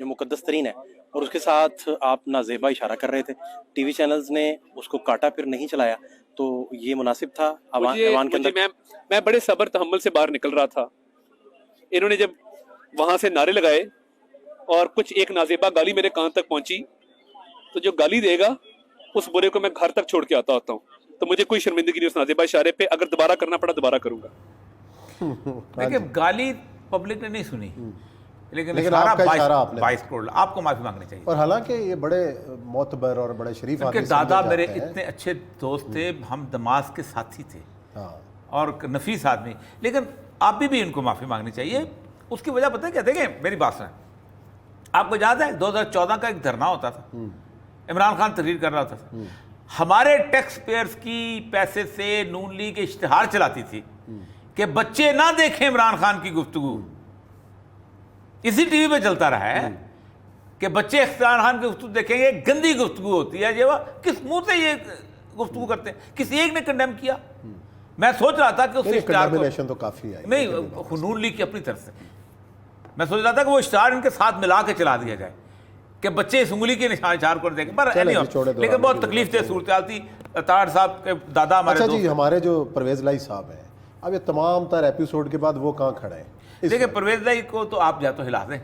جو مقدس ترین ہے، اور اس کے ساتھ آپ نازیبا اشارہ کر رہے تھے، ٹی وی چینلز نے اس کو کاٹا پھر نہیں چلایا، تو یہ مناسب تھا ایوان کے اندر؟ میں بڑے صبر تحمل سے باہر نکل رہا تھا، انہوں نے جب وہاں سے نعرے لگائے اور کچھ ایک نازیبا گالی میرے کان تک پہنچی، تو جو گالی دے گا اس برے کو میں گھر تک چھوڑ کے آتا ہوتا ہوں، تو مجھے کوئی شرمندگی نہیں اس نازیبا اشارے پہ، اگر دوبارہ کرنا پڑا دوبارہ کروں گا۔ دیکھیں گالی پبلک نے نہیں سنی، لیکن آپ کا اشارہ آپ نے 22 کروڑ آپ کو معافی مانگنی چاہیے۔ اور حالانکہ یہ بڑے معتبر اور بڑے شریف ان کے آدمی دادا سمجھے میرے جاتے ہیں۔ اتنے اچھے دوست تھے، ہم دماس کے ساتھی تھے ہاں اور نفیس آدمی، لیکن آپ بھی ان کو معافی مانگنی چاہیے۔ اس کی وجہ پتہ ہے کیا؟ دیکھیں میری بات سنیں، آپ کو یاد ہے 2014 کا ایک دھرنا ہوتا تھا، عمران خان تحریر کر رہا ہوتا تھا، ہمارے ٹیکس پیئرز کی پیسے سے نون لیگ اشتہار چلاتی تھی کہ بچے نہ دیکھیں عمران خان کی گفتگو، اسی ٹی وی پہ چلتا رہا ہے کہ بچے عمران خان کی گفتگو دیکھیں گے، گندی گفتگو ہوتی ہے، یہ کس منہ سے یہ گفتگو کرتے ہیں؟ کسی ایک نے کنڈیم کیا؟ میں سوچ رہا تھا کہ اس اشتہار کو کنڈیمنیشن تو کافی آئی نہیں، نون لیگ کی اپنی طرف سے، میں سوچ رہا تھا کہ وہ اشتہار ان کے ساتھ ملا کے چلا دیا جائے کہ بچے اس انگلی کے نشان اشار کر دیکھیں، پر لیکن بہت تکلیف دہ صورتحال تھی۔ طاہر صاحب کے دادا ہمارے اچھا جی، ہمارے جو پرویز لائی صاحب ہیں، اب یہ تمام تر ایپیسوڈ کے بعد وہ کہاں کھڑے ہیں؟ دیکھیں پرویز لائی کو تو آپ یا تو ہلا دیں،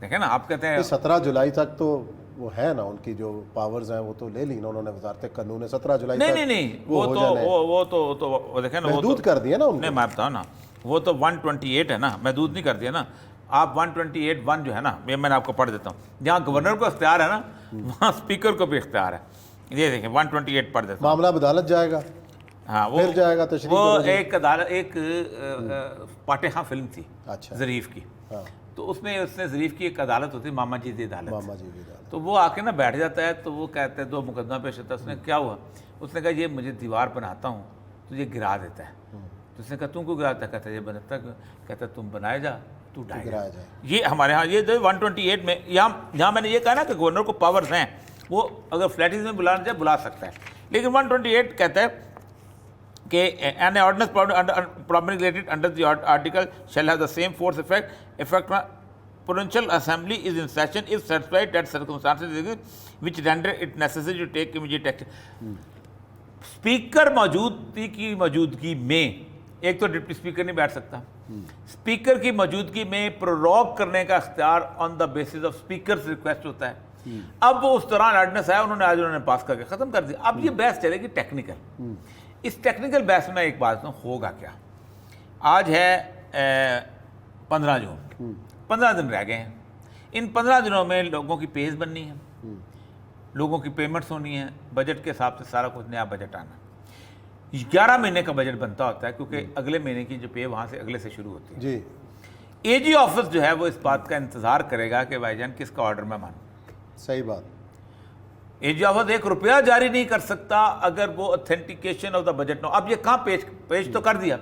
دیکھیں نا، آپ کہتے ہیں 17 جولائی تک تو وہ ہے نا، ان کی جو پاورز ہیں وہ تو لے لی نا انہوں نے، وزارت قانون نے 17 جولائی تک نہیں وہ دیکھیں نا، محدود کر دیا نا ان نہیں، کو۔ میں بتاؤں نا، وہ تو 128 ہے نا، محدود نہیں کر دیا نا۔ آپ 128(1) جو ہے نا، یہ میں نے آپ کو پڑھ دیتا ہوں، جہاں گورنر کو اختیار ہے نا وہاں اسپیکر کو بھی اختیار ہے۔ یہ دیکھیں 128 پڑھ دیتا ہوں۔ معاملہ عدالت جائے گا، ہاں پھر جائے گا تشریح وہ کرو جی۔ ایک پاٹے فلم تھی اچھا ظریف کی، ہاں، تو اس میں ظریف کی ایک عدالت ہوتی ہے، ماما جی دی عدالت، ماما جی کی عدالت۔ تو وہ آ کے نا بیٹھ جاتا ہے، تو وہ کہتے ہیں 2 مقدمہ پیش ہوتا ہے، اس نے کیا ہوا؟ اس نے کہا یہ مجھے دیوار بناتا ہوں تو یہ گرا دیتا ہے، تو اس نے کہا تم کو گراتا ہے؟ کہتا ہے یہ بناتا ہے، کہتا ہے تم بنائے جا تو ڈھائے گا۔ گرایا جائے۔ یہ ہمارے ہاں یہ 128 میں یہاں میں نے یہ کہا نا کہ گورنر کو پاورز ہیں، وہ اگر فلیٹیز میں بلانا چاہے بلا سکتا ہے، لیکن 128 کہتا ہے کہ an ordinance promulgated under the article shall have the same force effect provincial assembly is in session if satisfied that circumstances exist which render it necessary to take immediate action۔ Speaker کی موجودگی میں ایک تو deputy speaker نہیں بیٹھ سکتا، speaker کی موجودگی میں پروروگ کرنے کا اختیار on the basis of speakers request ہوتا ہے۔ اب وہ اس دوران آرڈیننس آیا، انہوں نے پاس کر کے ختم کر دیا۔ اب یہ بحث چلے گی ٹیکنیکل، اس ٹیکنیکل بحث میں ایک بات ہوگا کیا؟ آج ہے 15 جون، 15 دن رہ گئے ہیں، ان 15 دنوں میں لوگوں کی پیز بننی ہے، لوگوں کی پیمنٹس ہونی ہیں، بجٹ کے حساب سے سارا کچھ نیا بجٹ آنا ہے۔ 11 مہینے کا بجٹ بنتا ہوتا ہے کیونکہ اگلے مہینے کی جو پے وہاں سے اگلے سے شروع ہوتی ہے۔ جی، اے جی آفس جو ہے وہ اس بات کا انتظار کرے گا کہ بھائی جان کس کا آرڈر میں مانوں۔ صحیح بات۔ اے جی آفس 1 روپیہ جاری نہیں کر سکتا اگر وہ اتھینٹیکیشن آف دا بجٹ نہ ہو۔ اب یہ کہاں پیش تو کر دیا،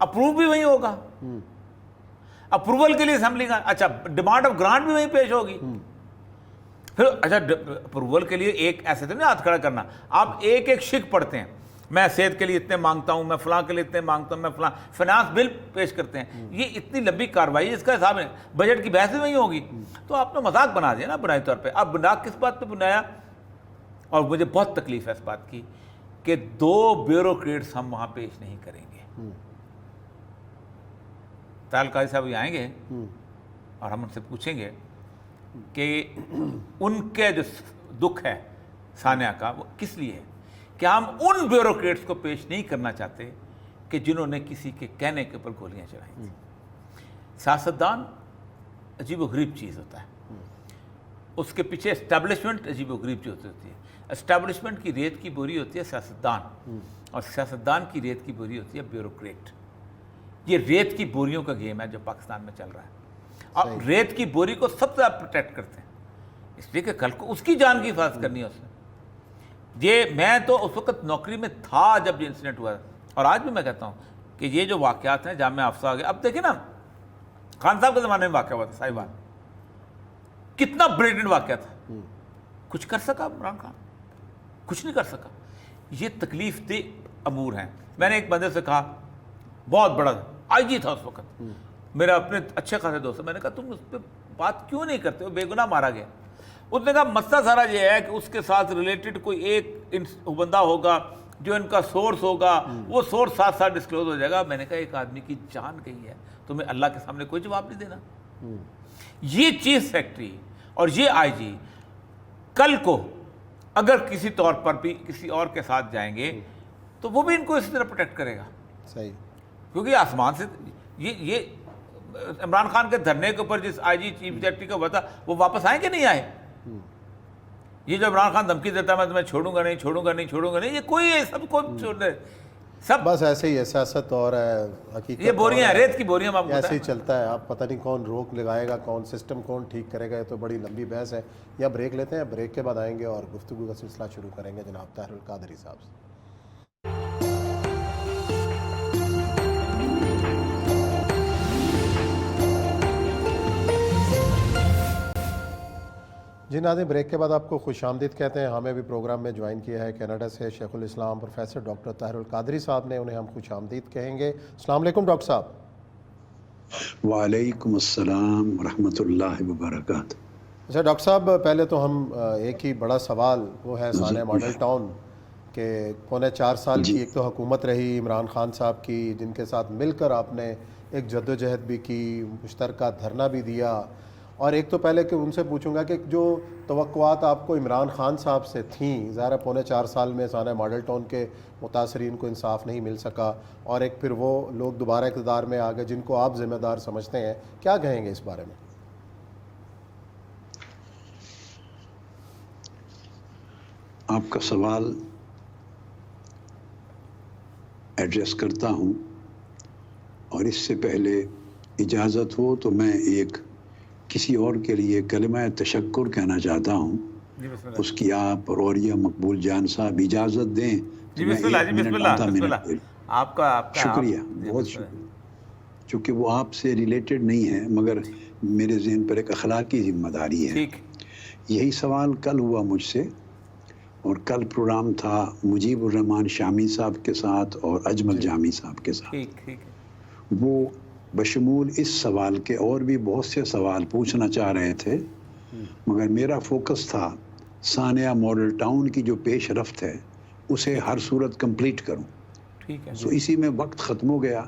اپروو بھی وہیں ہوگا، اپروول کے لیے اسمبلی کا، اچھا ڈیمانڈ آف گرانٹ بھی وہیں پیش ہوگی، پھر اچھا اپروول کے لیے ایک ایسے تو نہیں ہاتھ کھڑا کرنا، آپ ایک ایک شک پڑھتے ہیں، میں صحت کے لیے اتنے مانگتا ہوں، میں فلاں کے لیے اتنے مانگتا ہوں، میں فلاں فنانس بل پیش کرتے ہیں، یہ اتنی لمبی کارروائی ہے، اس کا حساب ہے، بجٹ کی بحث بھی وہیں ہوگی، تو آپ نے مذاق بنا دیا نا بنائی طور پہ۔ اب مذاق کس بات پہ بنایا؟ اور مجھے بہت تکلیف ہے اس بات کی کہ 2 بیوروکریٹس ہم وہاں پیش نہیں کریں گے۔ طاہر القادری صاحب یہ آئیں گے اور ہم ان سے پوچھیں گے کہ ان کے جو دکھ ہے ثانیہ کا وہ کس لیے ہے، کہ ہم ان بیوروکریٹس کو پیش نہیں کرنا چاہتے کہ جنہوں نے کسی کے کہنے کے اوپر گولیاں چلائی تھیں۔ سیاستدان عجیب و غریب چیز ہوتا ہے، اس کے پیچھے اسٹیبلشمنٹ عجیب و غریب چیز ہوتی ہے۔ اسٹیبلشمنٹ کی ریت کی بوری ہوتی ہے سیاستدان، اور سیاستدان کی ریت کی بوری ہوتی ہے بیوروکریٹ۔ یہ ریت کی بوریوں کا گیم ہے جو پاکستان میں چل رہا ہے، اور ریت کی بوری کو سب سے زیادہ پروٹیکٹ کرتے ہیں، اس لیے کہ کل کو اس کی جان کی حفاظت کرنی ہے اس نے۔ یہ میں تو اس وقت نوکری میں تھا جب یہ انسیڈنٹ ہوا، اور آج بھی میں کہتا ہوں کہ یہ جو واقعات ہیں جامعہ افسا آ گیا۔ اب دیکھیں نا، خان صاحب کے زمانے میں واقعہ ہوا تھا صاحبان، کتنا بریلینٹ واقعہ تھا، کچھ کر سکا عمران خان؟ کچھ نہیں کر سکا۔ یہ تکلیف دہ امور ہیں۔ میں نے ایک بندے سے کہا، بہت بڑا آئی جی تھا اس وقت، میرا اپنے اچھے خاصے دوست ہے، میں نے کہا تم اس پہ بات کیوں نہیں کرتے؟ وہ بے گناہ مارا گیا. اس نے کہا مسئلہ سارا یہ ہے کہ اس کے ساتھ ریلیٹڈ کوئی ایک بندہ ہوگا جو ان کا سورس ہوگا, وہ سورس ساتھ ساتھ ڈسکلوز ہو جائے گا. میں نے کہا ایک آدمی کی جان گئی ہے, تمہیں اللہ کے سامنے کوئی جواب نہیں دینا. یہ چیف سیکرٹری اور یہ آئی جی کل کو اگر کسی طور پر بھی کسی اور کے ساتھ جائیں گے تو وہ بھی ان کو اسی طرح پروٹیکٹ کرے گا. صحیح. کیونکہ آسمان سے یہ عمران خان کے دھرنے کے اوپر جس آئی جی چیف سیکرٹری کا ہوا تھا وہ واپس آئیں کہ نہیں آئے؟ یہ جو عمران خان دھمکی دیتا ہے میں تمہیں چھوڑوں گا نہیں, یہ کوئی سب کو چھوڑ دے, سب بس ایسے ہی ہے, سیاست اور حقیقت یہ بوریاں ہیں, ریت کی بوریاں. آپ کو ایسے ہی چلتا ہے. آپ پتہ نہیں کون روک لگائے گا, کون سسٹم کون ٹھیک کرے گا, یہ تو بڑی لمبی بحث ہے. یا بریک لیتے ہیں, بریک کے بعد آئیں گے اور گفتگو کا سلسلہ شروع کریں گے جناب طاہر القادری صاحب سے. جی ناظرین, بریک کے بعد آپ کو خوش آمدید کہتے ہیں. ہمیں بھی پروگرام میں جوائن کیا ہے کینیڈا سے شیخ الاسلام پروفیسر ڈاکٹر طاہر القادری صاحب نے, انہیں ہم خوش آمدید کہیں گے. السلام علیکم ڈاکٹر صاحب. وعلیکم السلام ورحمۃ اللہ وبرکاتہ. اچھا ڈاکٹر صاحب, پہلے تو ہم ایک ہی بڑا سوال, وہ ہے سانحہ ماڈل ٹاؤن کہ 4.25 سال کی ایک تو حکومت رہی عمران خان صاحب کی, جن کے ساتھ مل کر آپ نے ایک جدوجہد بھی کی, مشترکہ دھرنا بھی دیا, اور ایک تو پہلے کہ ان سے پوچھوں گا کہ جو توقعات آپ کو عمران خان صاحب سے تھیں, ظاہر 4.25 سال میں سانحہ ماڈل ٹاؤن کے متاثرین کو انصاف نہیں مل سکا, اور ایک پھر وہ لوگ دوبارہ اقتدار میں آ گئے جن کو آپ ذمہ دار سمجھتے ہیں, کیا کہیں گے اس بارے میں؟ آپ کا سوال ایڈریس کرتا ہوں, اور اس سے پہلے اجازت ہو تو میں ایک کسی اور کے لیے کلمہ تشکر کہنا چاہتا ہوں. اس کی آپ اور اوریہ مقبول جان صاحب اجازت دیں تو میں 1 منٹ آدھا منٹ آپ کا شکریہ, بہت شکریہ. چونکہ وہ آپ سے ریلیٹڈ نہیں ہے مگر میرے ذہن پر ایک اخلاقی ذمہ داری ہے. یہی سوال کل ہوا مجھ سے, اور کل پروگرام تھا مجیب الرحمان شامی صاحب کے ساتھ اور اجمل جامی صاحب کے ساتھ. وہ بشمول اس سوال کے اور بھی بہت سے سوال پوچھنا چاہ رہے تھے, مگر میرا فوکس تھا سانحہ ماڈل ٹاؤن کی جو پیش رفت ہے اسے ہر صورت کمپلیٹ کروں. سو اسی میں وقت ختم ہو گیا,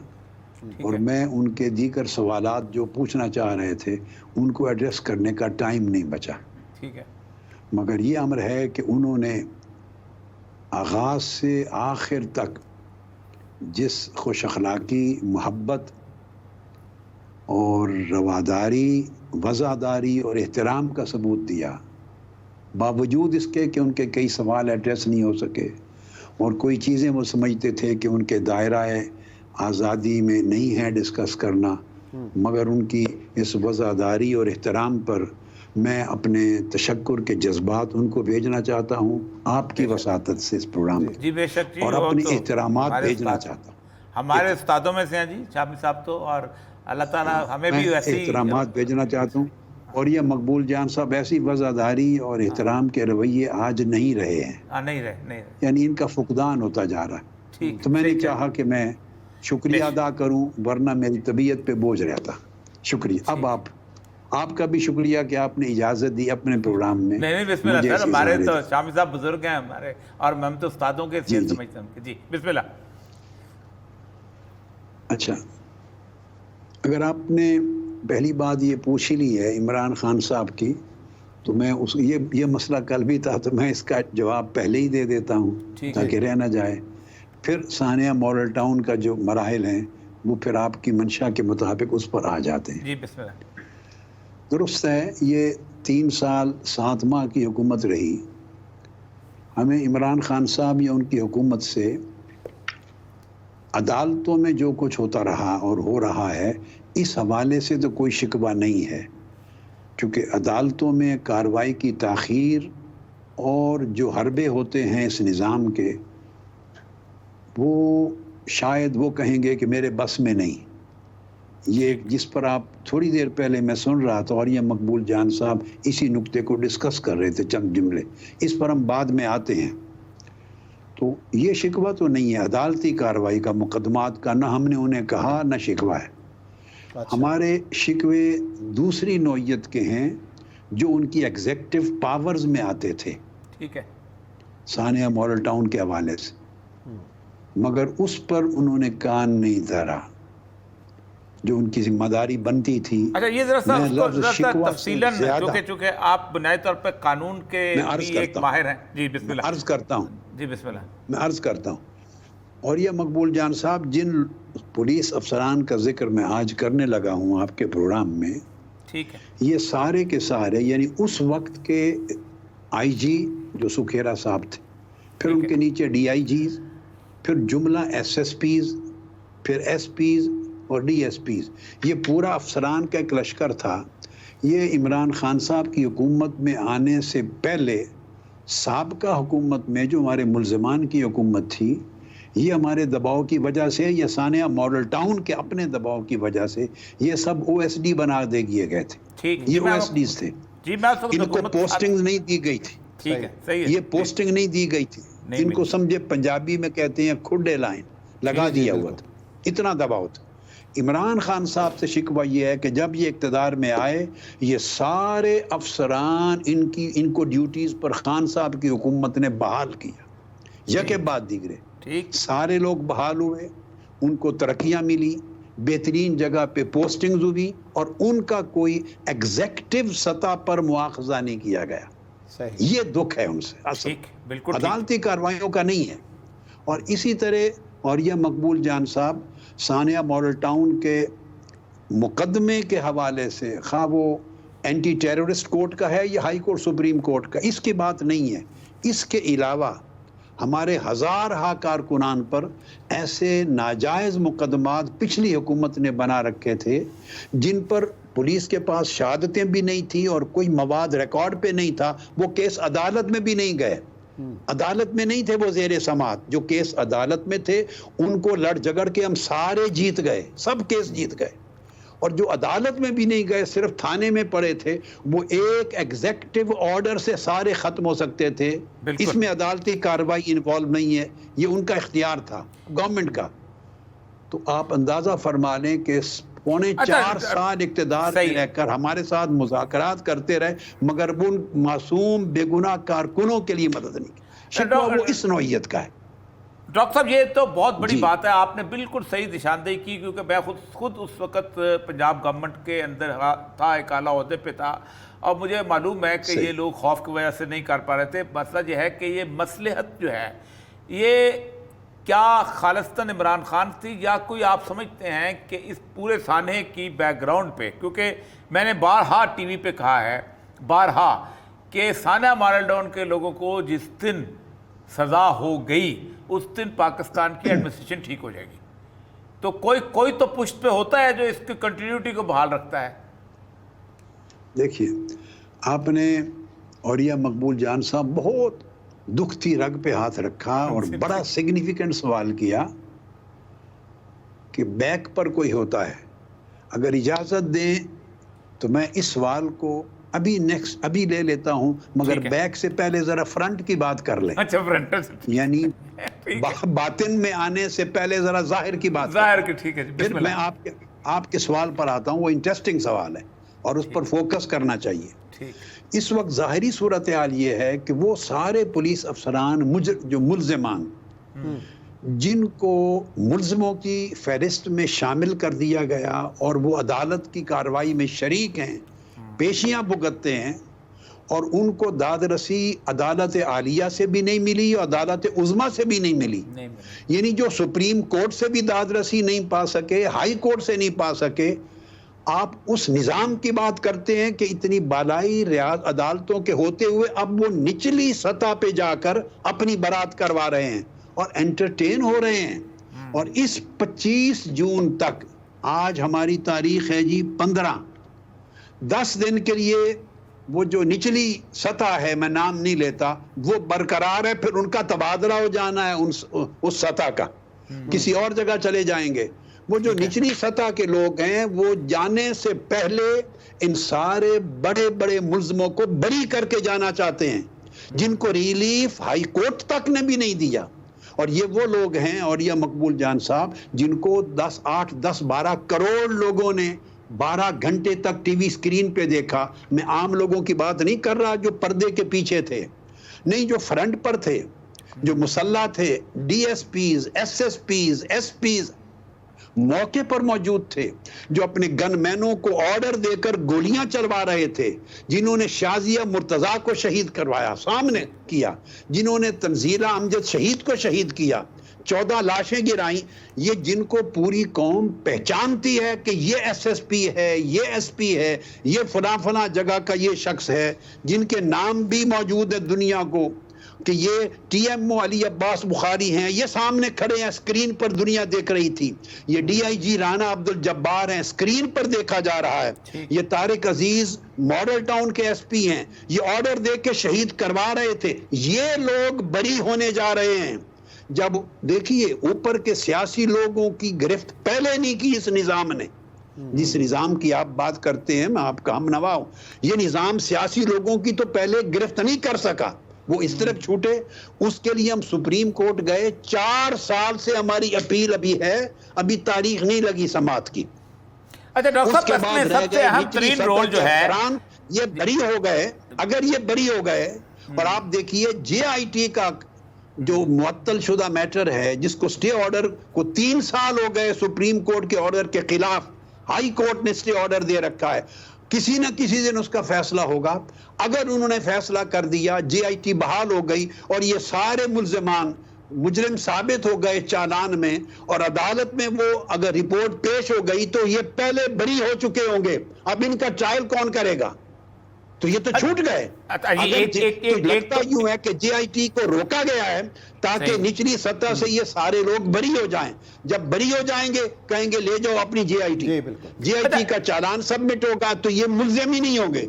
اور میں ان کے دیگر سوالات جو پوچھنا چاہ رہے تھے ان کو ایڈریس کرنے کا ٹائم نہیں بچا. مگر یہ امر ہے کہ انہوں نے آغاز سے آخر تک جس خوش اخلاقی, محبت اور رواداری, وفاداری اور احترام کا ثبوت دیا, باوجود اس کے کہ ان کے کئی سوال ایڈریس نہیں ہو سکے اور کوئی چیزیں وہ سمجھتے تھے کہ ان کے دائرہ آزادی میں نہیں ہے ڈسکس کرنا, مگر ان کی اس وفاداری اور احترام پر میں اپنے تشکر کے جذبات ان کو بھیجنا چاہتا ہوں آپ کی وساطت سے اس پروگرام جی بے شک, اور اپنے احترامات بھیجنا چاہتا ہوں. ہمارے استادوں میں سے ہیں جی شامی صاحب تو, اور اللہ تعالیٰ ہمیں بھی ایسی احترامات بھیجنا چاہتا ہوں. اور یہ مقبول جان صاحب ایسی وفاداری اور احترام کے رویے آج نہیں رہے ہیں, نہیں رہے, یعنی ان کا فقدان ہوتا جا رہا ہے. تو میں نے چاہا کہ میں شکریہ ادا کروں, ورنہ میری طبیعت پہ بوجھ رہتا. شکریہ. اب آپ کا بھی شکریہ کہ آپ نے اجازت دی اپنے پروگرام میں. نہیں بسم اللہ سر, ہمارے تو شامی صاحب بزرگ ہیں ہمارے, اور ہم تو استادوں کے سمجھتے ہیں. جی بسم اللہ. اچھا, اگر آپ نے پہلی بات یہ پوچھ ہی لی ہے عمران خان صاحب کی, تو میں یہ مسئلہ کل بھی تھا تو میں اس کا جواب پہلے ہی دے دیتا ہوں تاکہ رہ نہ جائے. پھر سانحہ ماڈل ٹاؤن کا جو مراحل ہیں وہ پھر آپ کی منشا کے مطابق اس پر آ جاتے ہیں. جی بسم اللہ. درست ہے, یہ 3 سال 7 ماہ کی حکومت رہی. ہمیں عمران خان صاحب یا ان کی حکومت سے عدالتوں میں جو کچھ ہوتا رہا اور ہو رہا ہے اس حوالے سے تو کوئی شکوہ نہیں ہے, کیونکہ عدالتوں میں کارروائی کی تاخیر اور جو حربے ہوتے ہیں اس نظام کے, وہ شاید وہ کہیں گے کہ میرے بس میں نہیں. یہ جس پر آپ تھوڑی دیر پہلے میں سن رہا تھا, اور یہ مقبول جان صاحب اسی نقطے کو ڈسکس کر رہے تھے چند جملے, اس پر ہم بعد میں آتے ہیں. تو یہ شکوہ تو نہیں ہے عدالتی کارروائی کا, مقدمات کا, نہ ہم نے انہیں کہا نہ شکوہ ہے. ہمارے شکوے دوسری نوعیت کے ہیں جو ان کی ایگزیکٹو پاورز میں آتے تھے، ٹھیک ہے، ثانیہ ماڈل ٹاؤن کے حوالے سے، مگر اس پر انہوں نے کان نہیں دھرا جو ان کی ذمہ داری بنتی تھی۔ اچھا یہ ذرا سا میں اس کو لفظ ذرا سا شکوہ سے تفصیلاً، زیادہ چونکہ آپ بنیادی طور پہ قانون کے میں عرض بھی ایک کرتا ہوں، ماہر ہیں۔ جی بسم اللہ، عرض کرتا ہوں، جی بسم اللہ۔ میں عرض کرتا ہوں، اور یہ مقبول جان صاحب جن پولیس افسران کا ذکر میں آج کرنے لگا ہوں آپ کے پروگرام میں، ٹھیک ہے، یہ سارے کے سارے یعنی اس وقت کے آئی جی جو سکھیرا صاحب تھے، پھر ان کے نیچے ڈی آئی جیز، پھر جملہ ایس ایس پیز، پھر ایس پیز اور ڈی ایس پیز، یہ پورا افسران کا ایک لشکر تھا۔ یہ عمران خان صاحب کی حکومت میں آنے سے پہلے سابقہ حکومت میں جو ہمارے ملزمان کی حکومت تھی، یہ ہمارے دباؤ کی وجہ سے یا ثانیہ ماڈل ٹاؤن کے اپنے دباؤ کی وجہ سے یہ سب او ایس ڈی بنا دے دیے گئے تھے۔ ٹھیک، یہ او ایس ڈیز تھے، جی میں اس وقت ان کو پوسٹنگ نہیں دی گئی تھی، ٹھیک ہے، صحیح ہے، یہ پوسٹنگ نہیں دی گئی تھی، ان کو سمجھے پنجابی میں کہتے ہیں کھڈے لائن لگا دیا ہوا تھا، اتنا دباؤ تھا۔ عمران خان صاحب سے شکوہ یہ ہے کہ جب یہ اقتدار میں آئے، یہ سارے افسران ان کو ڈیوٹیز پر خان صاحب کی حکومت نے بحال کیا، یکے بعد دیگرے ٹھیک، سارے لوگ بحال ہوئے، ان کو ترقیاں ملی، بہترین جگہ پہ پوسٹنگز ہوئی، اور ان کا کوئی ایگزیکٹو سطح پر مواخذہ نہیں کیا گیا۔ صحیح، یہ دکھ ہے ان سے اصل، ٹھیک، بالکل ٹھیک۔ عدالتی کارروائیوں کا نہیں ہے۔ اور اسی طرح، اور یہ مقبول جان صاحب ثانیہ ماڈل ٹاؤن کے مقدمے کے حوالے سے، خواہ وہ اینٹی ٹیررسٹ کورٹ کا ہے یا ہائی کورٹ سپریم کورٹ کا، اس کی بات نہیں ہے۔ اس کے علاوہ ہمارے ہزارہا کارکنان پر ایسے ناجائز مقدمات پچھلی حکومت نے بنا رکھے تھے جن پر پولیس کے پاس شہادتیں بھی نہیں تھی اور کوئی مواد ریکارڈ پہ نہیں تھا، وہ کیس عدالت میں بھی نہیں گئے، عدالت میں نہیں تھے، وہ زیر سماعت جو کیس عدالت میں تھے ان کو لڑ جگڑ کے ہم سارے جیت گئے، سب کیس جیت گئے، اور جو عدالت میں بھی نہیں گئے صرف تھانے میں پڑے تھے، وہ ایک ایگزیکٹو آرڈر سے سارے ختم ہو سکتے تھے۔ اس میں عدالتی کارروائی انوالو نہیں ہے، یہ ان کا اختیار تھا گورنمنٹ کا۔ تو آپ اندازہ فرما لیں کہ 4.25 سال اقتدار میں رہ کر ہمارے ساتھ مذاکرات کرتے رہے، مگر وہ ان معصوم بے گناہ کارکنوں کے لیے مدد نہیں کی۔ شکوہ وہ اس نوعیت کا ہے۔ ڈاکٹر صاحب یہ تو بہت بڑی بات ہے، آپ نے بالکل صحیح نشاندہی کی، کیونکہ میں خود اس وقت پنجاب گورنمنٹ کے اندر تھا، ایک اعلیٰ عہدے پہ تھا، اور مجھے معلوم ہے کہ یہ لوگ خوف کی وجہ سے نہیں کر پا رہے تھے۔ مسئلہ یہ ہے کہ یہ مصلحت جو ہے یہ کیا خالصتاً عمران خان تھی، یا کوئی آپ سمجھتے ہیں کہ اس پورے سانحے کی بیک گراؤنڈ پہ، کیونکہ میں نے بارہا ٹی وی پہ کہا ہے، بارہا، کہ ثانیہ ماڈل ٹاؤن کے لوگوں کو جس دن سزا ہو گئی اس دن پاکستان کی ایڈمنسٹریشن ٹھیک ہو جائے گی، تو کوئی تو پشت پہ ہوتا ہے جو اس کی کنٹینیوٹی کو بحال رکھتا ہے۔ دیکھیے آپ نے، اور یہ مقبول جان صاحب بہت دکھتی رگ پہ ہاتھ رکھا اور بڑا سگنیفیکنٹ سوال کیا کہ بیک پر کوئی ہوتا ہے۔ اگر اجازت دیں تو میں اس سوال کو ابھی لے لیتا ہوں، مگر بیک سے پہلے ذرا فرنٹ کی بات کر لیں۔ اچھا، فرنٹ، یعنی باطن میں آنے سے پہلے ذرا ظاہر کی بات، ظاہر کی، ٹھیک ہے، پھر میں آپ کے سوال پر آتا ہوں۔ وہ انٹرسٹنگ سوال ہے اور اس پر فوکس کرنا چاہیے۔ اس وقت ظاہری صورتحال یہ ہے کہ وہ سارے پولیس افسران جو ملزمان جن کو ملزموں کی فہرست میں شامل کر دیا گیا اور وہ عدالت کی کارروائی میں شریک ہیں، پیشیاں بھگتتے ہیں، اور ان کو داد رسی عدالت عالیہ سے بھی نہیں ملی اور عدالت عظمیٰ سے بھی نہیں ملی، یعنی جو سپریم کورٹ سے بھی داد رسی نہیں پا سکے، ہائی کورٹ سے نہیں پا سکے، آپ اس نظام کی بات کرتے ہیں کہ اتنی بالائی عدالتوں کے ہوتے ہوئے اب وہ نچلی سطح پہ جا کر اپنی برات کروا رہے ہیں اور انٹرٹین ہو رہے ہیں۔ اور اس 25 جون تک، آج ہماری تاریخ ہے جی 15، 10 دن کے لیے وہ جو نچلی سطح ہے، میں نام نہیں لیتا، وہ برقرار ہے، پھر ان کا تبادلہ ہو جانا ہے اس سطح کا، کسی اور جگہ چلے جائیں گے۔ وہ جو نچلی سطح کے لوگ ہیں وہ جانے سے پہلے ان سارے بڑے بڑے ملزموں کو بری کر کے جانا چاہتے ہیں، جن کو ریلیف ہائی کورٹ تک نے بھی نہیں دیا۔ اور یہ وہ لوگ ہیں، اور یہ مقبول جان صاحب، جن کو 8 10 12 کروڑ لوگوں نے 12 گھنٹے تک ٹی وی اسکرین پہ دیکھا. میں عام لوگوں کی بات نہیں کر رہا جو پردے کے پیچھے تھے, نہیں, جو فرنٹ پر تھے, جو مسلح تھے, D S Ps, S S Ps, S Ps موقع پر موجود تھے, جو اپنے گن مینوں کو آرڈر دے کر گولیاں چلوا رہے تھے, جنہوں نے شازیہ مرتضیٰ کو شہید کروایا, سامنے کیا, جنہوں نے تنزیلہ امجد شہید کو شہید کیا, 14 لاشیں گرائیں, یہ جن کو پوری قوم پہچانتی ہے کہ یہ ایس ایس پی ہے, یہ ایس پی ہے, یہ فلاں فلاں جگہ کا یہ شخص ہے, جن کے نام بھی موجود ہے دنیا کو کہ یہ ٹی ایم او علی عباس بخاری ہیں, یہ سامنے کھڑے ہیں, اسکرین پر دنیا دیکھ رہی تھی. یہ ڈی آئی جی رانا عبد الجبار ہیں, اسکرین پر دیکھا جا رہا ہے. یہ طارق عزیز ماڈل ٹاؤن کے ایس پی ہیں, یہ آرڈر دے کے شہید کروا رہے تھے. یہ لوگ بری ہونے جا رہے ہیں. جب دیکھیے اوپر کے سیاسی لوگوں کی گرفت پہلے نہیں کی اس نظام نے, جس نظام کی آپ بات کرتے ہیں, میں آپ کا ہم نوا ہوں, یہ نظام سیاسی لوگوں کی تو پہلے گرفت نہیں کر سکا, وہ اس طرف چھوٹے. اس کے لیے ہم سپریم کورٹ گئے, 4 سال سے ہماری اپیل ابھی ہے, ابھی تاریخ نہیں لگی سماعت کی. اچھا ڈاکٹر صاحب, اس میں سب سے اہم ترین رول جو ہے, یہ بری ہو گئے. اگر یہ بری ہو گئے, اور آپ دیکھیے جے آئی ٹی کا جو معطل شدہ میٹر ہے, جس کو سٹے آرڈر کو 3 سال ہو گئے سپریم کورٹ کے آرڈر کے خلاف, ہائی کورٹ نے سٹے آرڈر دے رکھا ہے, کسی نہ کسی دن اس کا فیصلہ ہوگا. اگر انہوں نے فیصلہ کر دیا, جے آئی ٹی بحال ہو گئی, اور یہ سارے ملزمان مجرم ثابت ہو گئے چالان میں, اور عدالت میں وہ اگر رپورٹ پیش ہو گئی, تو یہ پہلے بری ہو چکے ہوں گے. اب ان کا ٹرائل کون کرے گا؟ تو یہ تو چھوٹ گئے. لگتا یوں ہے کہ جے آئی ٹی کو روکا گیا ہے تاکہ نچلی سطح سے یہ سارے لوگ بری ہو جائیں. جب بری ہو جائیں گے, کہیں گے لے جاؤ اپنی جے I T, J I T کا چالان سبمٹ ہوگا, تو یہ ملزم ہی نہیں ہوں گے.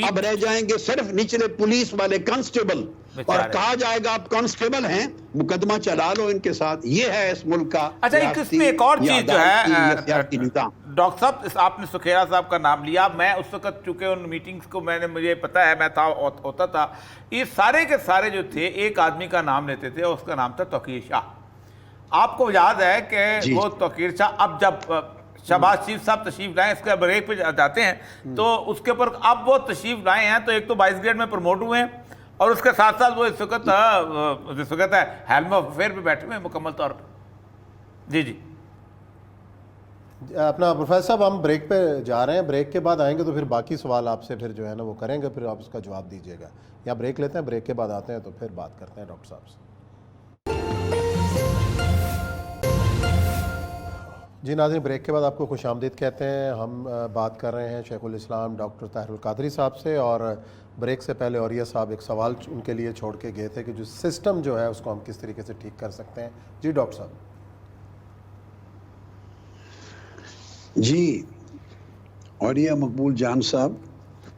اب رہ جائیں گے صرف نچلے پولیس والے کانسٹیبل, اور کہا جائے گا آپ کانسٹیبل ہیں, مقدمہ چلا لو ان کے ساتھ. یہ ہے اس ملک کا. اچھا اس میں ایک اور چیز جو ہے ڈاکٹر صاحب, آپ نے سکھیرا صاحب کا نام لیا. میں اس وقت چونکہ ان میٹنگز کو مجھے پتا ہے, میں ہوتا تھا. یہ سارے کے سارے جو تھے ایک آدمی کا نام لیتے تھے, اور اس کا نام تھا توقیر شاہ. آپ کو یاد ہے کہ وہ توقیر شاہ, اب جب شہباز شریف صاحب تشریف لائیں, اس کے بریک پہ جاتے ہیں, تو اس کے اوپر اب وہ تشریف لائے ہیں, تو ایک تو 22 گریڈ میں پروموٹ ہوئے ہیں, اور اس کے ساتھ ساتھ وہ اس وقت ہے ہیلم آف افیئر پہ بیٹھے ہوئے ہیں مکمل طور پر. جی اپنا پروفیسر صاحب, ہم بریک پہ جا رہے ہیں, بریک کے بعد آئیں گے تو پھر باقی سوال آپ سے پھر جو ہے نا وہ کریں گے, پھر آپ اس کا جواب دیجیے گا. یا بریک لیتے ہیں, بریک کے بعد آتے ہیں تو پھر بات کرتے ہیں ڈاکٹر صاحب سے. جی ناظرین, بریک کے بعد آپ کو خوش آمدید کہتے ہیں. ہم بات کر رہے ہیں شیخ الاسلام ڈاکٹر طاہر القادری صاحب سے, اور بریک سے پہلے اوریہ صاحب ایک سوال ان کے لیے چھوڑ کے گئے تھے کہ جو سسٹم جو ہے اس کو ہم کس طریقے سے ٹھیک کر سکتے ہیں. جی ڈاکٹر صاحب. جی اوریہ مقبول جان صاحب,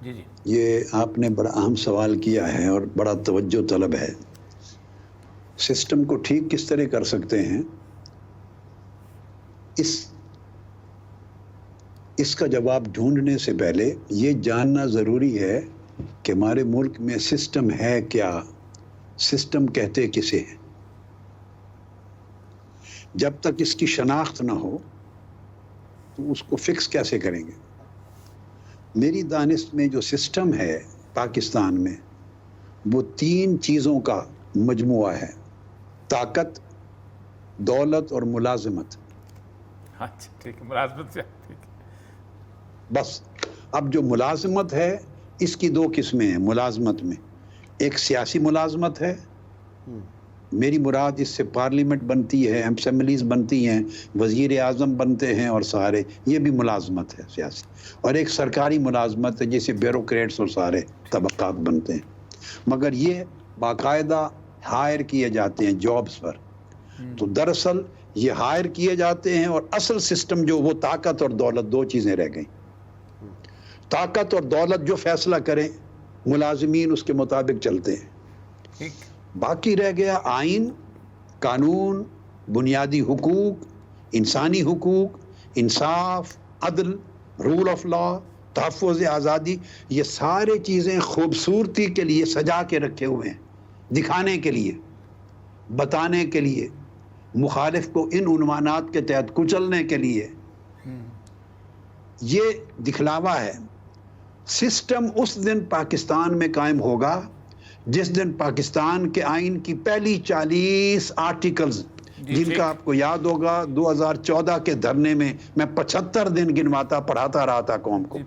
جی یہ آپ نے بڑا اہم سوال کیا ہے اور بڑا توجہ طلب ہے. سسٹم کو ٹھیک کس طرح کر سکتے ہیں, اس کا جواب ڈھونڈنے سے پہلے یہ جاننا ضروری ہے کہ ہمارے ملک میں سسٹم ہے کیا, سسٹم کہتے کسے ہیں. جب تک اس کی شناخت نہ ہو تو اس کو فکس کیسے کریں گے. میری دانست میں جو سسٹم ہے پاکستان میں, وہ 3 چیزوں کا مجموعہ ہے, طاقت, دولت اور ملازمت. اچھا ٹھیک ہے, ملازمت سے بس. اب جو ملازمت ہے اس کی 2 قسمیں ہیں ملازمت میں. ایک سیاسی ملازمت ہے, میری مراد اس سے پارلیمنٹ بنتی ہے, اسمبلیز بنتی ہیں, وزیر اعظم بنتے ہیں, اور سارے یہ بھی ملازمت ہے سیاسی. اور ایک سرکاری ملازمت ہے جیسے بیوروکریٹس اور سارے طبقات بنتے ہیں, مگر یہ باقاعدہ ہائر کیے جاتے ہیں جابز پر. تو دراصل یہ ہائر کیے جاتے ہیں, اور اصل سسٹم جو وہ طاقت اور دولت 2 چیزیں رہ گئیں. طاقت اور دولت جو فیصلہ کریں ملازمین اس کے مطابق چلتے ہیں. باقی رہ گیا آئین, قانون, بنیادی حقوق, انسانی حقوق, انصاف, عدل, رول آف لا, تحفظ آزادی. یہ سارے چیزیں خوبصورتی کے لیے سجا کے رکھے ہوئے ہیں, دکھانے کے لیے, بتانے کے لیے, مخالف کو ان عنوانات کے تحت کچلنے کے لیے. یہ دکھلاوا ہے. سسٹم اس دن پاکستان میں قائم ہوگا جس دن پاکستان کے آئین کی پہلی 40 آرٹیکلز، جن کا آپ کو یاد ہوگا 2014 کے دھرنے میں 75 دن گنواتا پڑھاتا رہا تھا قوم کو،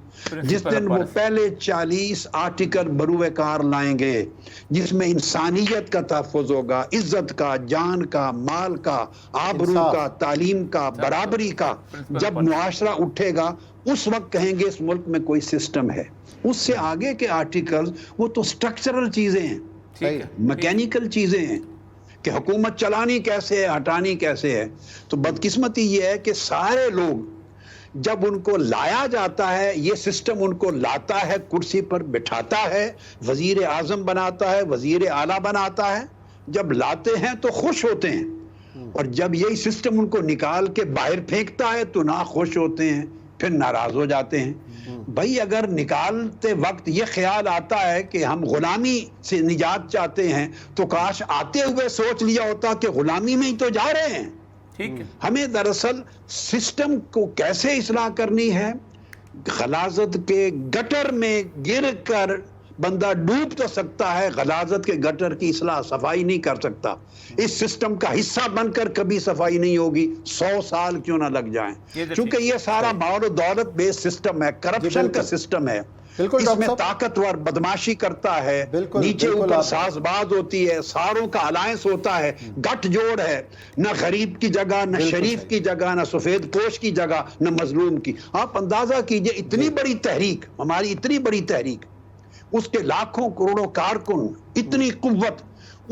جس دن وہ پہلے 40 آرٹیکل بروئے کار لائیں گے جس میں انسانیت کا تحفظ ہوگا، عزت کا، جان کا، مال کا، آبرو کا، تعلیم کا، برابری کا. جب معاشرہ اٹھے گا اس وقت کہیں گے اس ملک میں کوئی سسٹم ہے. اس سے آگے کے آرٹیکل وہ تو سٹرکچرل چیزیں ہیں، میکینیکل چیزیں ہیں کہ حکومت چلانی کیسے ہے، ہٹانی کیسے ہے. تو بدقسمتی یہ ہے کہ سارے لوگ جب ان کو لایا جاتا ہے، یہ سسٹم ان کو لاتا ہے، کرسی پر بٹھاتا ہے، وزیر اعظم بناتا ہے، وزیر اعلیٰ بناتا ہے، جب لاتے ہیں تو خوش ہوتے ہیں، اور جب یہی سسٹم ان کو نکال کے باہر پھینکتا ہے تو نہ خوش ہوتے ہیں، پھر ناراض ہو جاتے ہیں. بھائی اگر نکالتے وقت یہ خیال آتا ہے کہ ہم غلامی سے نجات چاہتے ہیں تو کاش آتے ہوئے سوچ لیا ہوتا کہ غلامی میں ہی تو جا رہے ہیں. ٹھیک ہے. ہمیں دراصل سسٹم کو کیسے اصلاح کرنی ہے. غلاظت کے گٹر میں گر کر بندہ ڈوب تو سکتا ہے، غلاظت کے گٹر کی اصلاح صفائی نہیں کر سکتا. اس سسٹم کا حصہ بن کر کبھی صفائی نہیں ہوگی، 100 سال کیوں نہ لگ جائیں، چونکہ یہ سارا مال و دولت بیس سسٹم ہے، کرپشن کا سسٹم ہے. اس میں طاقتور بدماشی کرتا ہے، نیچے اوپر ساز باز ہوتی ہے، ساروں کا الائنس ہوتا ہے، گٹھ جوڑ ہے، نہ غریب کی جگہ، نہ شریف کی جگہ، نہ سفید پوش کی جگہ، نہ مظلوم کی. آپ اندازہ کیجئے اتنی بڑی تحریک، ہماری اتنی بڑی تحریک، اس کے لاکھوں کروڑوں کارکن، اتنی قوت،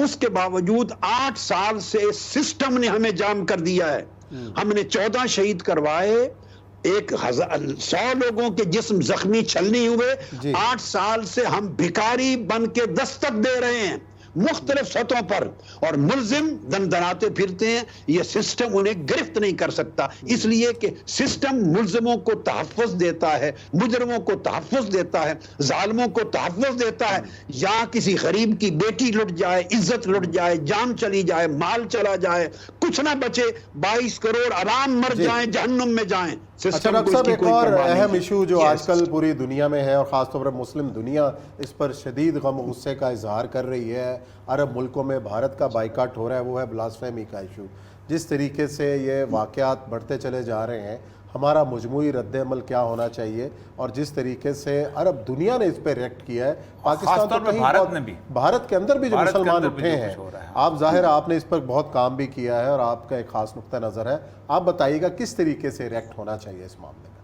اس کے باوجود 8 سال سے سسٹم نے ہمیں جام کر دیا ہے. ہم نے 14 شہید کروائے، 100 لوگوں کے جسم زخمی چھلنی ہوئے. 8 سال سے ہم بھکاری بن کے دستک دے رہے ہیں مختلف سطحوں پر، اور ملزم دندناتے پھرتے ہیں. یہ سسٹم انہیں گرفت نہیں کر سکتا، اس لیے کہ سسٹم ملزموں کو تحفظ دیتا ہے، مجرموں کو تحفظ دیتا ہے، ظالموں کو تحفظ دیتا ہے. یا کسی غریب کی بیٹی لٹ جائے، عزت لٹ جائے، جان چلی جائے، مال چلا جائے، کچھ نہ بچے، 22 کروڑ آرام مر جائیں، جہنم میں جائیں. اچھا ڈاکٹر صاحب، ایک اور اہم ایشو جو آج کل پوری دنیا میں ہے، اور خاص طور پر مسلم دنیا اس پر شدید غم و غصے کا اظہار کر رہی ہے، عرب ملکوں میں بھارت کا بائیکاٹ ہو رہا ہے، وہ ہے بلاسفیمی کا ایشو. جس طریقے سے یہ واقعات بڑھتے چلے جا رہے ہیں، ہمارا مجموعی رد عمل کیا ہونا چاہیے، اور جس طریقے سے عرب دنیا نے اس پہ ریئیکٹ کیا ہے، پاکستان تو کہیں بھارت کے اندر بھی جو مسلمان اٹھے ہیں، آپ ظاہر آپ نے اس پر بہت کام بھی کیا ہے اور آپ کا ایک خاص نقطہ نظر ہے، آپ بتائیے گا کس طریقے سے ریئیکٹ ہونا چاہیے اس معاملے میں.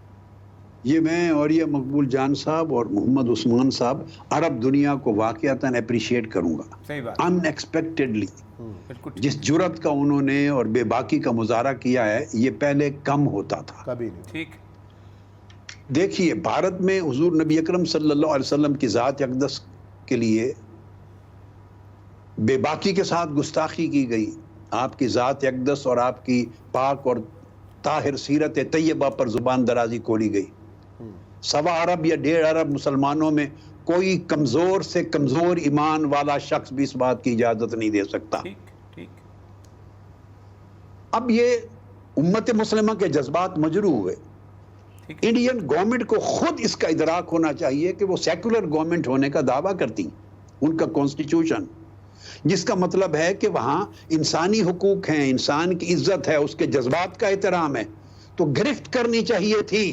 یہ میں اور یہ مقبول جان صاحب اور محمد عثمان صاحب عرب دنیا کو واقعتاً اپریشیٹ کروں گا. ان ایکسپیکٹڈلی جس جرت کا انہوں نے اور بے باکی کا مظاہرہ کیا ہے، یہ پہلے کم ہوتا تھا، کبھی نہیں. ٹھیک. دیکھیے بھارت میں حضور نبی اکرم صلی اللہ علیہ وسلم کی ذات اقدس کے لیے بے باکی کے ساتھ گستاخی کی گئی. آپ کی ذات اقدس اور آپ کی پاک اور طاہر سیرت طیبہ پر زبان درازی کھولی گئی. 1.25 ارب یا 1.5 ارب مسلمانوں میں کوئی کمزور سے کمزور ایمان والا شخص بھی اس بات کی اجازت نہیں دے سکتا. اب یہ امت مسلمہ کے جذبات مجروح ہوئے. انڈین گورنمنٹ کو خود اس کا ادراک ہونا چاہیے کہ وہ سیکولر گورنمنٹ ہونے کا دعویٰ کرتی، ان کا کانسٹیٹیوشن، جس کا مطلب ہے کہ وہاں انسانی حقوق ہیں، انسان کی عزت ہے، اس کے جذبات کا احترام ہے. تو گرفت کرنی چاہیے تھی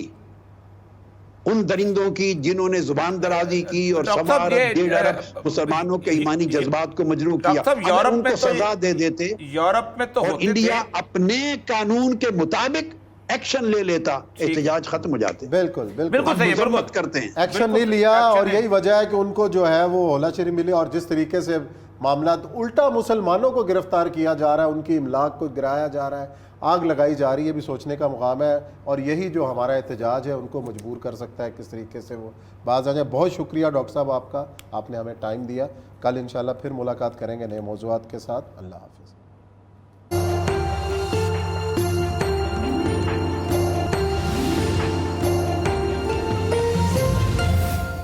ان درندوں کی جنہوں نے زبان درازی کی اور 1.25 ارب 1.5 ارب مسلمانوں کے ایمانی جذبات کو مجروح کیا. اگر ان کو سزا دے دیتے یورپ میں تو اور انڈیا اپنے قانون کے مطابق ایکشن لے لیتا، احتجاج ختم ہو جاتے. بالکل مذمت کرتے ہیں، ایکشن نہیں لیا، اور یہی وجہ ہے کہ ان کو جو ہے وہ ہولہ چری ملی. اور جس طریقے سے معاملات الٹا مسلمانوں کو گرفتار کیا جا رہا ہے، ان کی املاک کو گرایا جا رہا ہے، آگ لگائی جا رہی ہے، بھی سوچنے کا مقام ہے. اور یہی جو ہمارا احتجاج ہے ان کو مجبور کر سکتا ہے کس طریقے سے وہ باز آ جائیں. بہت شکریہ ڈاکٹر صاحب آپ کا، آپ نے ہمیں ٹائم دیا. کل انشاءاللہ پھر ملاقات کریں گے نئے موضوعات کے ساتھ. اللہ حافظ.